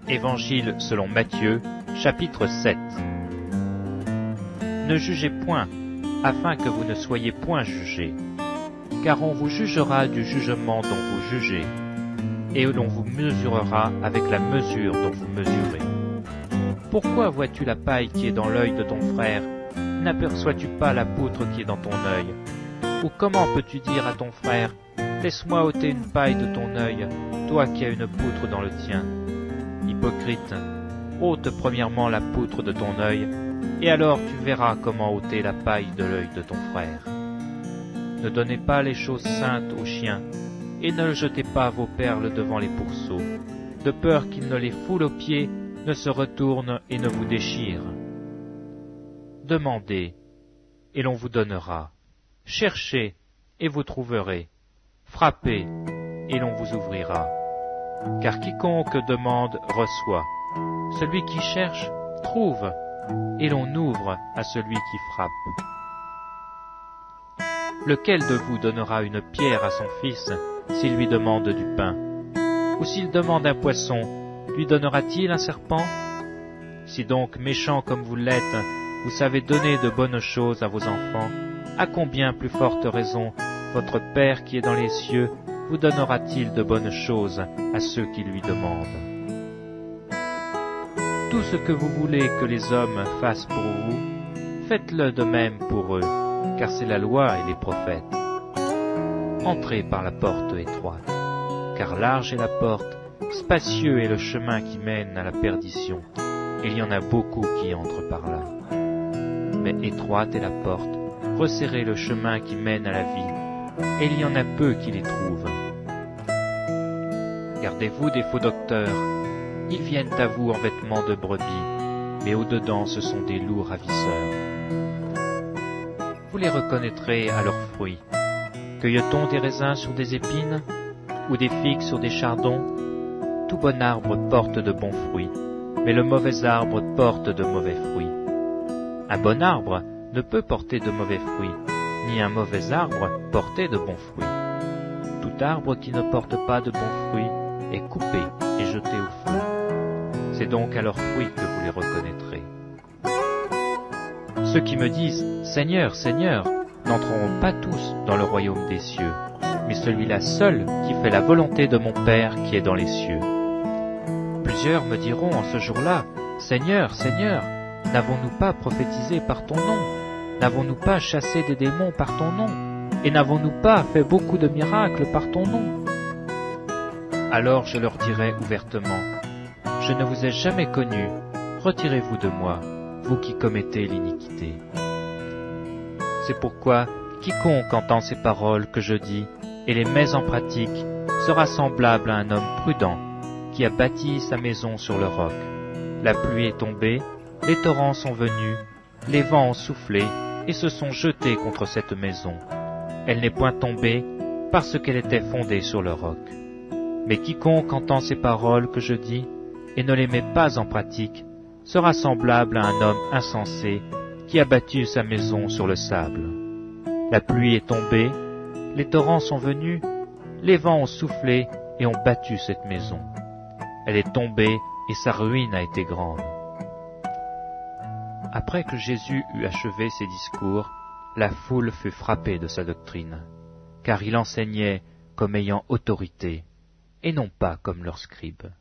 Évangile selon Matthieu, chapitre 7. Ne jugez point, afin que vous ne soyez point jugés, car on vous jugera du jugement dont vous jugez, et l'on vous mesurera avec la mesure dont vous mesurez. Pourquoi vois-tu la paille qui est dans l'œil de ton frère, n'aperçois-tu pas la poutre qui est dans ton œil? Ou comment peux-tu dire à ton frère, laisse-moi ôter une paille de ton œil, toi qui as une poutre dans le tien? Hypocrite, ôte premièrement la poutre de ton œil, et alors tu verras comment ôter la paille de l'œil de ton frère. Ne donnez pas les choses saintes aux chiens, et ne jetez pas vos perles devant les pourceaux, de peur qu'ils ne les foulent aux pieds, ne se retournent et ne vous déchirent. Demandez, et l'on vous donnera. Cherchez, et vous trouverez. Frappez, et l'on vous ouvrira. Car quiconque demande reçoit. Celui qui cherche trouve, et l'on ouvre à celui qui frappe. Lequel de vous donnera une pierre à son fils s'il lui demande du pain? Ou s'il demande un poisson, lui donnera-t-il un serpent? Si donc, méchants comme vous l'êtes, vous savez donner de bonnes choses à vos enfants, à combien plus forte raison votre Père qui est dans les cieux vous donnera-t-il de bonnes choses à ceux qui lui demandent? Tout ce que vous voulez que les hommes fassent pour vous, faites-le de même pour eux, car c'est la loi et les prophètes. Entrez par la porte étroite, car large est la porte, spacieux est le chemin qui mène à la perdition, et il y en a beaucoup qui entrent par là. Mais étroite est la porte, resserrez le chemin qui mène à la vie, et il y en a peu qui les trouvent. Gardez-vous des faux docteurs, ils viennent à vous en vêtements de brebis, mais au-dedans ce sont des loups ravisseurs. Vous les reconnaîtrez à leurs fruits. Cueille-t-on des raisins sur des épines, ou des figues sur des chardons? Tout bon arbre porte de bons fruits, mais le mauvais arbre porte de mauvais fruits. Un bon arbre ne peut porter de mauvais fruits, ni un mauvais arbre porter de bons fruits. Tout arbre qui ne porte pas de bons fruits est coupé et jeté au feu. C'est donc à leurs fruits que vous les reconnaîtrez. Ceux qui me disent « Seigneur, Seigneur » n'entreront pas tous dans le royaume des cieux, mais celui-là seul qui fait la volonté de mon Père qui est dans les cieux. Plusieurs me diront en ce jour-là « Seigneur, Seigneur, n'avons-nous pas prophétisé par ton nom? N'avons-nous pas chassé des démons par ton nom? Et n'avons-nous pas fait beaucoup de miracles par ton nom ?» Alors je leur dirai ouvertement, « Je ne vous ai jamais connus, retirez-vous de moi, vous qui commettez l'iniquité. » C'est pourquoi quiconque entend ces paroles que je dis et les met en pratique sera semblable à un homme prudent qui a bâti sa maison sur le roc. La pluie est tombée, les torrents sont venus, les vents ont soufflé et se sont jetés contre cette maison. Elle n'est point tombée parce qu'elle était fondée sur le roc. Mais quiconque entend ces paroles que je dis et ne les met pas en pratique sera semblable à un homme insensé qui a bâti sa maison sur le sable. La pluie est tombée, les torrents sont venus, les vents ont soufflé et ont battu cette maison. Elle est tombée et sa ruine a été grande. Après que Jésus eut achevé ses discours, la foule fut frappée de sa doctrine, car il enseignait comme ayant autorité, et non pas comme leurs scribes.